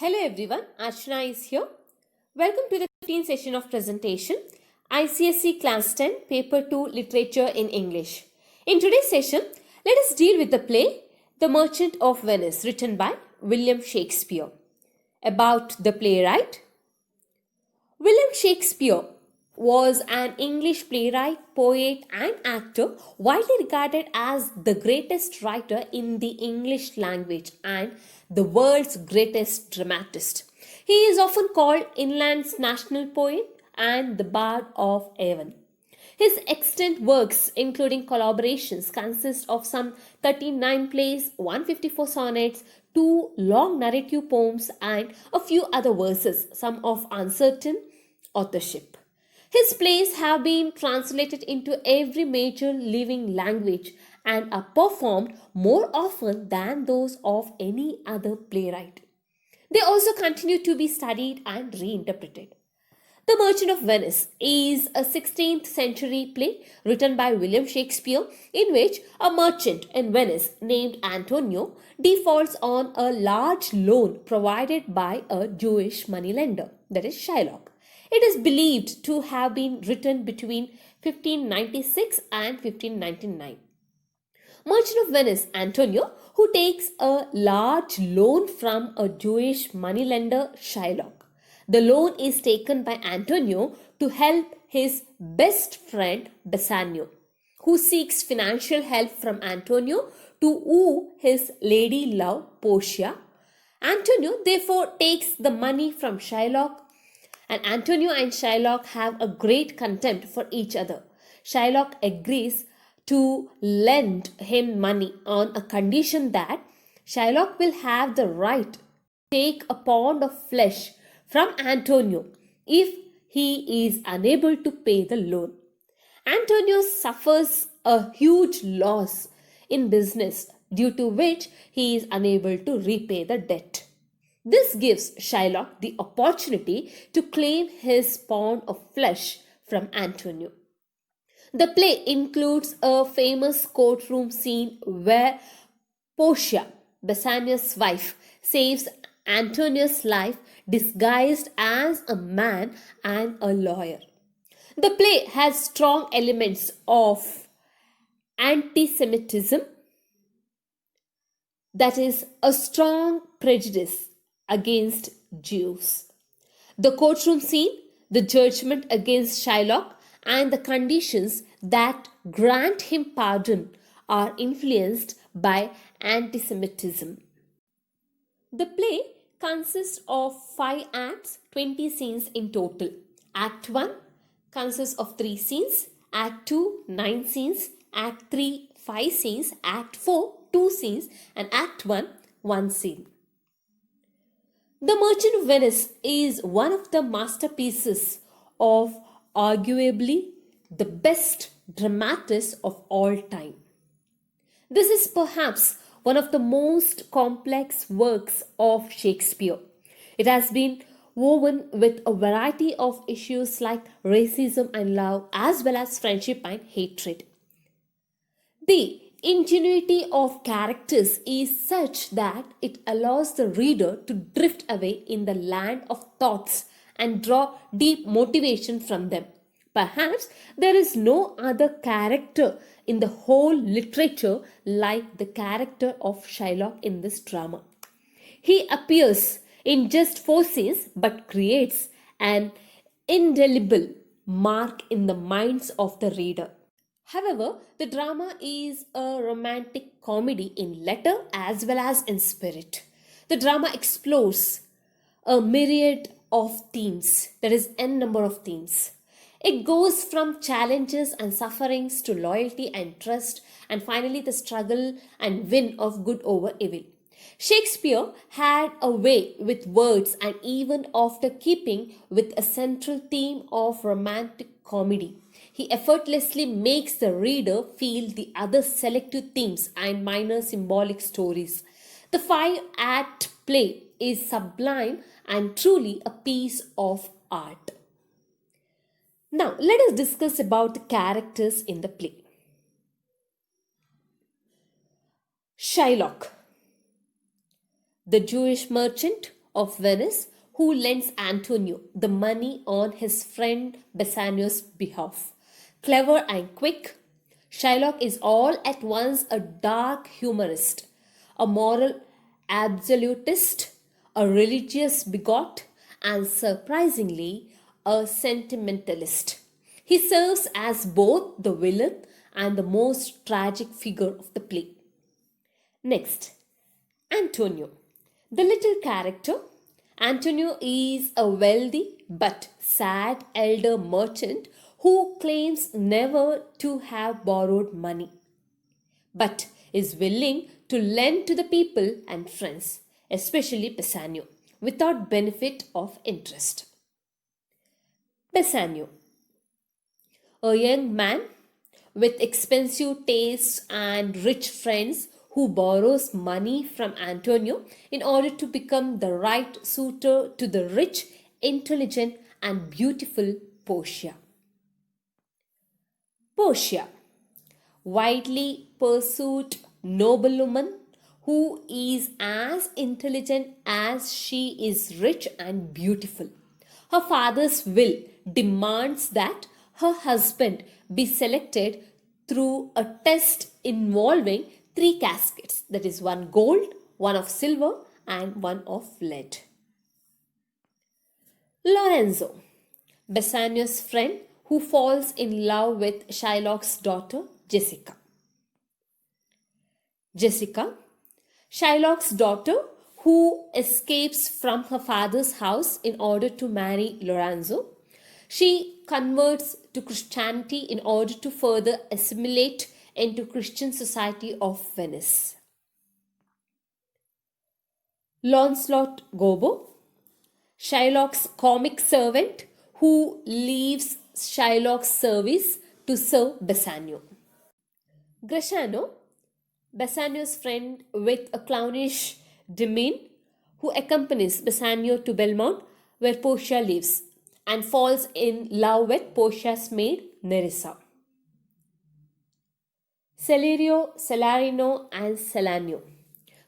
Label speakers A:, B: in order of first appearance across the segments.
A: Hello everyone, Archana is here. Welcome to the 15th session of presentation, ICSE Class 10, Paper 2, Literature in English. In today's session, let us deal with the play The Merchant of Venice, written by William Shakespeare. About the playwright. William Shakespeare was an English playwright, poet, and actor widely regarded as the greatest writer in the English language and the world's greatest dramatist. He is often called England's national poet and the Bard of Avon. His extant works, including collaborations, consist of some 39 plays, 154 sonnets, 2 long narrative poems, and a few other verses, some of uncertain authorship. His plays have been translated into every major living language and are performed more often than those of any other playwright. They also continue to be studied and reinterpreted. The Merchant of Venice is a 16th century play written by William Shakespeare in which a merchant in Venice named Antonio defaults on a large loan provided by a Jewish moneylender, that is Shylock. It is believed to have been written between 1596 and 1599. Merchant of Venice Antonio, who takes a large loan from a Jewish moneylender Shylock. The loan is taken by Antonio to help his best friend Bassanio, who seeks financial help from Antonio to woo his lady love Portia. Antonio therefore takes the money from Shylock, and Antonio and Shylock have a great contempt for each other. Shylock agrees to lend him money on a condition that Shylock will have the right to take a pound of flesh from Antonio if he is unable to pay the loan. Antonio suffers a huge loss in business due to which he is unable to repay the debt. This gives Shylock the opportunity to claim his pound of flesh from Antonio. The play includes a famous courtroom scene where Portia, Bassanio's wife, saves Antonio's life disguised as a man and a lawyer. The play has strong elements of anti-Semitism, that is, a strong prejudice against Jews. The courtroom scene, the judgment against Shylock, and the conditions that grant him pardon are influenced by anti-Semitism. The play consists of 5 acts, 20 scenes in total. Act 1 consists of 3 scenes, Act 2 9 scenes, Act 3 5 scenes, Act 4 2 scenes, and Act 1 scene. The Merchant of Venice is one of the masterpieces of arguably the best dramatist of all time. This is perhaps one of the most complex works of Shakespeare. It has been woven with a variety of issues like racism and love, as well as friendship and hatred. The ingenuity of characters is such that it allows the reader to drift away in the land of thoughts and draw deep motivation from them. Perhaps there is no other character in the whole literature like the character of Shylock in this drama. He appears in just 4 scenes but creates an indelible mark in the minds of the reader. However, the drama is a romantic comedy in letter as well as in spirit. The drama explores a myriad of themes, that is, n number of themes. It goes from challenges and sufferings to loyalty and trust, and finally the struggle and win of good over evil. Shakespeare had a way with words, and even after keeping with a central theme of romantic comedy, he effortlessly makes the reader feel the other selective themes and minor symbolic stories. The 5-act play is sublime and truly a piece of art. Now, let us discuss about the characters in the play. Shylock, the Jewish merchant of Venice who lends Antonio the money on his friend Bassanio's behalf. Clever and quick, Shylock is all at once a dark humorist, a moral absolutist, a religious bigot, and surprisingly, a sentimentalist. He serves as both the villain and the most tragic figure of the play. Next, Antonio. The little character. Antonio is a wealthy but sad elder merchant who claims never to have borrowed money, but is willing to lend to the people and friends, especially Bassanio, without benefit of interest. Bassanio, a young man with expensive tastes and rich friends who borrows money from Antonio in order to become the right suitor to the rich, intelligent, and beautiful Portia. Portia, widely pursued noblewoman who is as intelligent as she is rich and beautiful. Her father's will demands that her husband be selected through a test involving three caskets, that is, one gold, one of silver, and one of lead. Lorenzo, Bassanio's friend who falls in love with Shylock's daughter, Jessica. Jessica, Shylock's daughter who escapes from her father's house in order to marry Lorenzo. She converts to Christianity in order to further assimilate into Christian society of Venice. Launcelot Gobbo, Shylock's comic servant who leaves Shylock's service to serve Bassanio. Gratiano, Bassanio's friend with a clownish demeanor who accompanies Bassanio to Belmont where Portia lives and falls in love with Portia's maid Nerissa. Celerio, Celarino, and Celanio,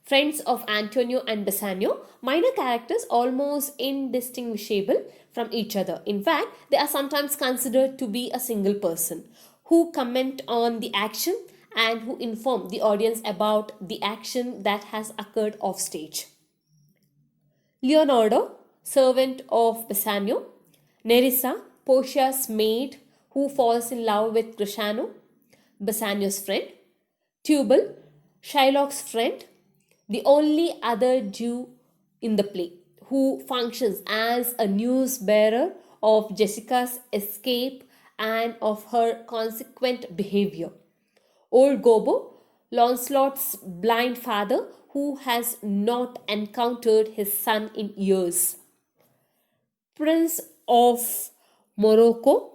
A: friends of Antonio and Bassanio, minor characters almost indistinguishable from each other. In fact, they are sometimes considered to be a single person who comment on the action and who inform the audience about the action that has occurred off stage. Leonardo, servant of Bassanio. Nerissa, Portia's maid who falls in love with Gratiano, Bassanio's friend. Tubal, Shylock's friend, the only other Jew in the play, who functions as a news bearer of Jessica's escape and of her consequent behavior. Old Gobbo, Launcelot's blind father who has not encountered his son in years. Prince of Morocco,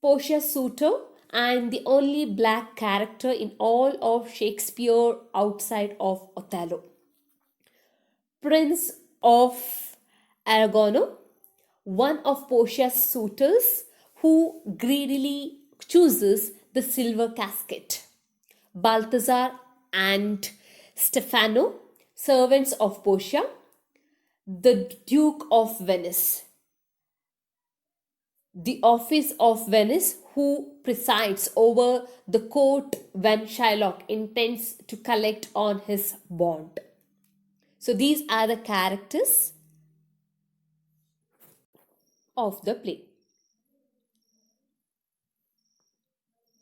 A: Portia's suitor and the only black character in all of Shakespeare outside of Othello. Prince of Aragon, one of Portia's suitors who greedily chooses the silver casket. Balthazar and Stefano, servants of Portia. The Duke of Venice, the office of Venice who presides over the court when Shylock intends to collect on his bond. So these are the characters of the play.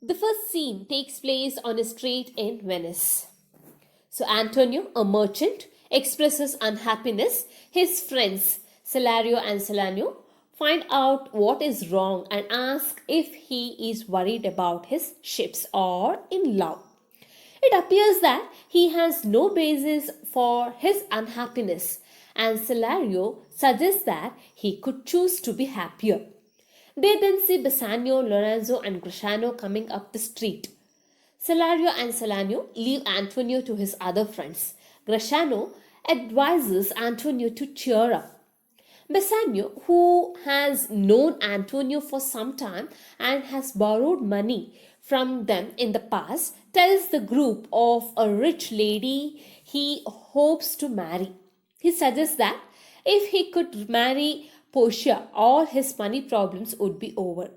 A: The first scene takes place on a street in Venice. So Antonio, a merchant, expresses unhappiness. His friends, Celario and Celanio, find out what is wrong and ask if he is worried about his ships or in love. It appears that he has no basis for his unhappiness, and Celario suggests that he could choose to be happier. They then see Bassanio, Lorenzo, and Gratiano coming up the street. Celario and Celanio leave Antonio to his other friends. Gratiano advises Antonio to cheer up. Bassanio, who has known Antonio for some time and has borrowed money from them in the past, tells the group of a rich lady he hopes to marry. He suggests that If he could marry Portia, all his money problems would be over.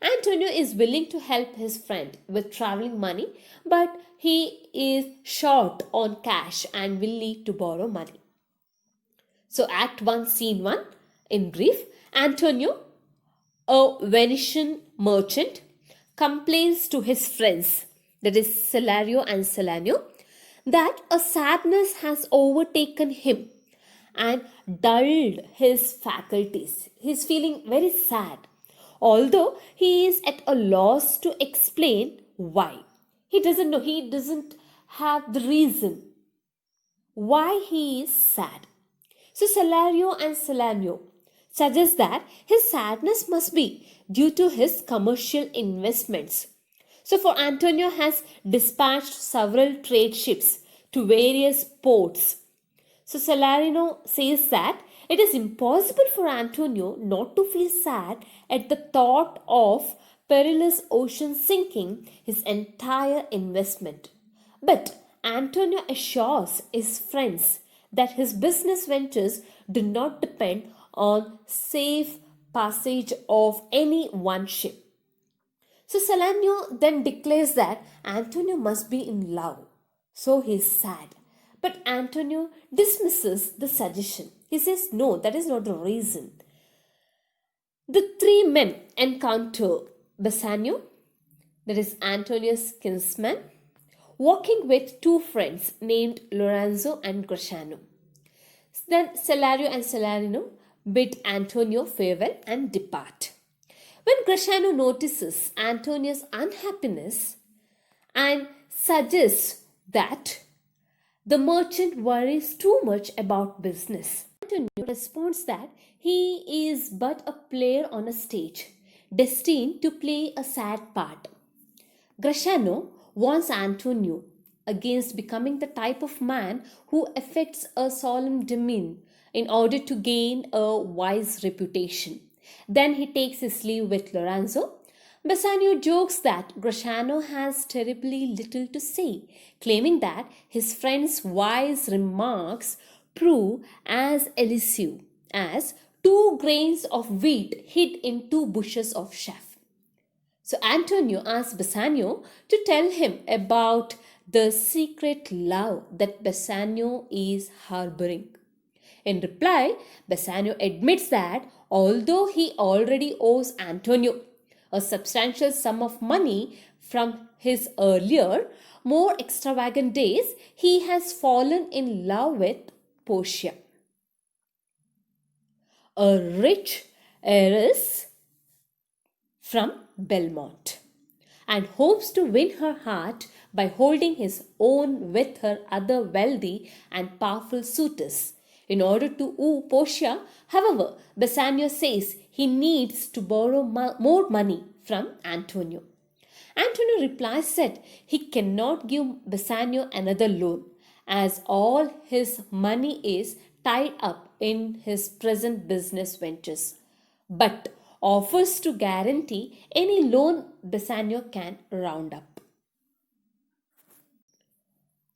A: Antonio is willing to help his friend with traveling money, but he is short on cash and will need to borrow money. So, Act 1, Scene 1, in brief, Antonio, a Venetian merchant, complains to his friends, that is Celario and Celanio, that a sadness has overtaken him and dulled his faculties. He is feeling very sad, although he is at a loss to explain why. He doesn't know, he doesn't have the reason why he is sad. So Celario and Celanio suggest that his sadness must be due to his commercial investments. So for Antonio has dispatched several trade ships to various ports. So Celarino says that it is impossible for Antonio not to feel sad at the thought of perilous ocean sinking his entire investment. But Antonio assures his friends that his business ventures do not depend on safe passage of any one ship. So Salanio then declares that Antonio must be in love. So he is sad. But Antonio dismisses the suggestion. He says, no, that is not the reason. The three men encounter Bassanio, that is Antonio's kinsman, walking with two friends named Lorenzo and Gratiano. Then Celario and Celarino bid Antonio farewell and depart. When Gratiano notices Antonio's unhappiness and suggests that the merchant worries too much about business, Antonio responds that he is but a player on a stage, destined to play a sad part. Gratiano warns Antonio against becoming the type of man who affects a solemn demeanor in order to gain a wise reputation. Then he takes his leave with Lorenzo. Bassanio jokes that Gratiano has terribly little to say, claiming that his friend's wise remarks prove as elusive as 2 grains of wheat hid in 2 bushels of chaff. So Antonio asks Bassanio to tell him about the secret love that Bassanio is harboring. In reply, Bassanio admits that although he already owes Antonio a substantial sum of money from his earlier, more extravagant days, he has fallen in love with Portia, a rich heiress from Belmont, and hopes to win her heart by holding his own with her other wealthy and powerful suitors. In order to woo Portia, however, Bassanio says he needs to borrow more money from Antonio. Antonio replies that he cannot give Bassanio another loan, as all his money is tied up in his present business ventures, but offers to guarantee any loan Bassanio can round up.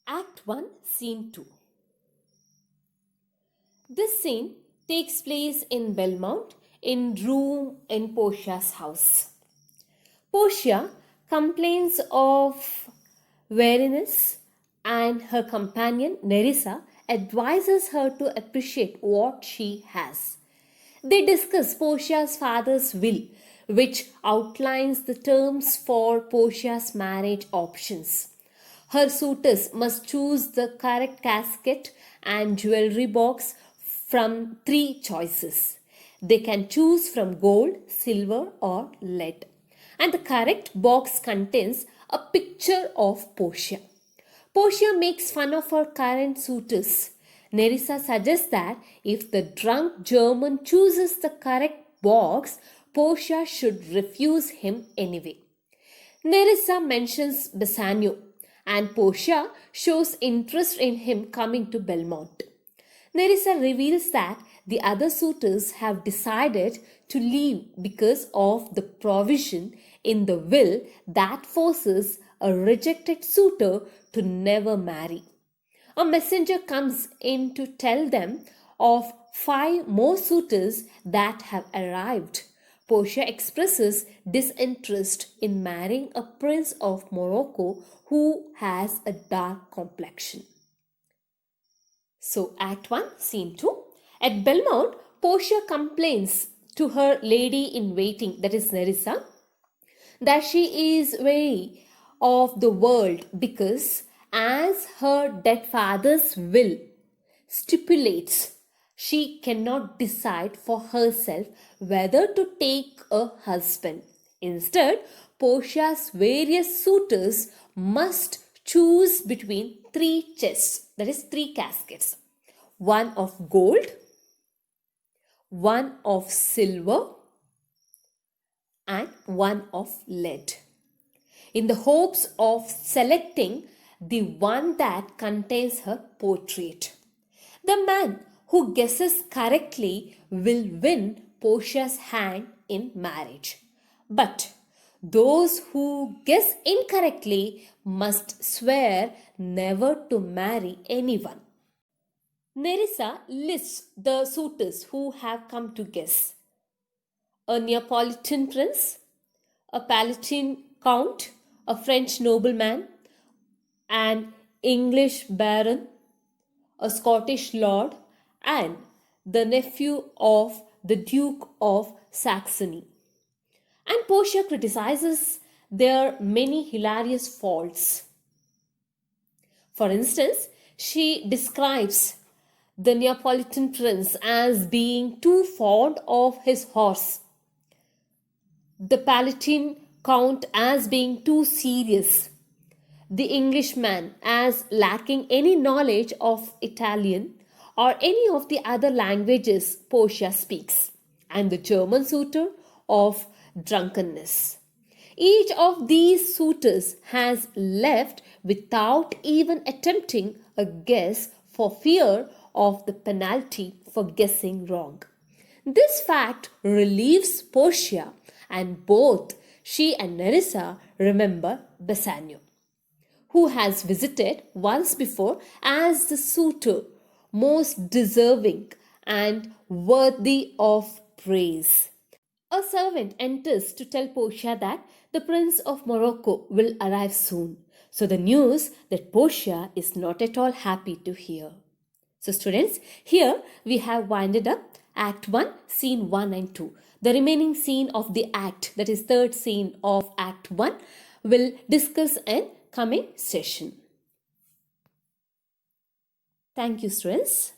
A: Act 1, Scene 2. This scene takes place in Belmont, in room in Portia's house. Portia complains of weariness and her companion Nerissa advises her to appreciate what she has. They discuss Portia's father's will, which outlines the terms for Portia's marriage options. Her suitors must choose the correct casket and jewelry box from 3 choices. They can choose from gold, silver, or lead. And the correct box contains a picture of Portia. Portia makes fun of her current suitors. Nerissa suggests that if the drunk German chooses the correct box, Portia should refuse him anyway. Nerissa mentions Bassanio, and Portia shows interest in him coming to Belmont. Nerissa reveals that the other suitors have decided to leave because of the provision in the will that forces a rejected suitor to never marry. A messenger comes in to tell them of 5 more suitors that have arrived. Portia expresses disinterest in marrying a prince of Morocco who has a dark complexion. So, Act 1, Scene 2. At Belmont, Portia complains to her lady in waiting, that is Nerissa, that she is weary of the world because, as her dead father's will stipulates, she cannot decide for herself whether to take a husband. Instead, Portia's various suitors must choose between 3 chests, that is 3 caskets, one of gold, one of silver, and one of lead, in the hopes of selecting the one that contains her portrait. The man who guesses correctly will win Portia's hand in marriage. But those who guess incorrectly must swear never to marry anyone. Nerissa lists the suitors who have come to guess: a Neapolitan prince, a Palatine count, a French nobleman, an English baron, a Scottish lord, and the nephew of the Duke of Saxony. And Portia criticizes their many hilarious faults. For instance, she describes the Neapolitan prince as being too fond of his horse, the Palatine count as being too serious, the Englishman as lacking any knowledge of Italian or any of the other languages Portia speaks, and the German suitor of drunkenness. Each of these suitors has left without even attempting a guess for fear of the penalty for guessing wrong. This fact relieves Portia, and both she and Nerissa remember Bassanio, who has visited once before as the suitor most deserving and worthy of praise. A servant enters to tell Portia that the Prince of Morocco will arrive soon. So the news that Portia is not at all happy to hear. So students, here we have winded up Act 1, Scene 1 and 2. The remaining scene of the act, that is third scene of Act 1, will discuss in coming session. Thank you, students.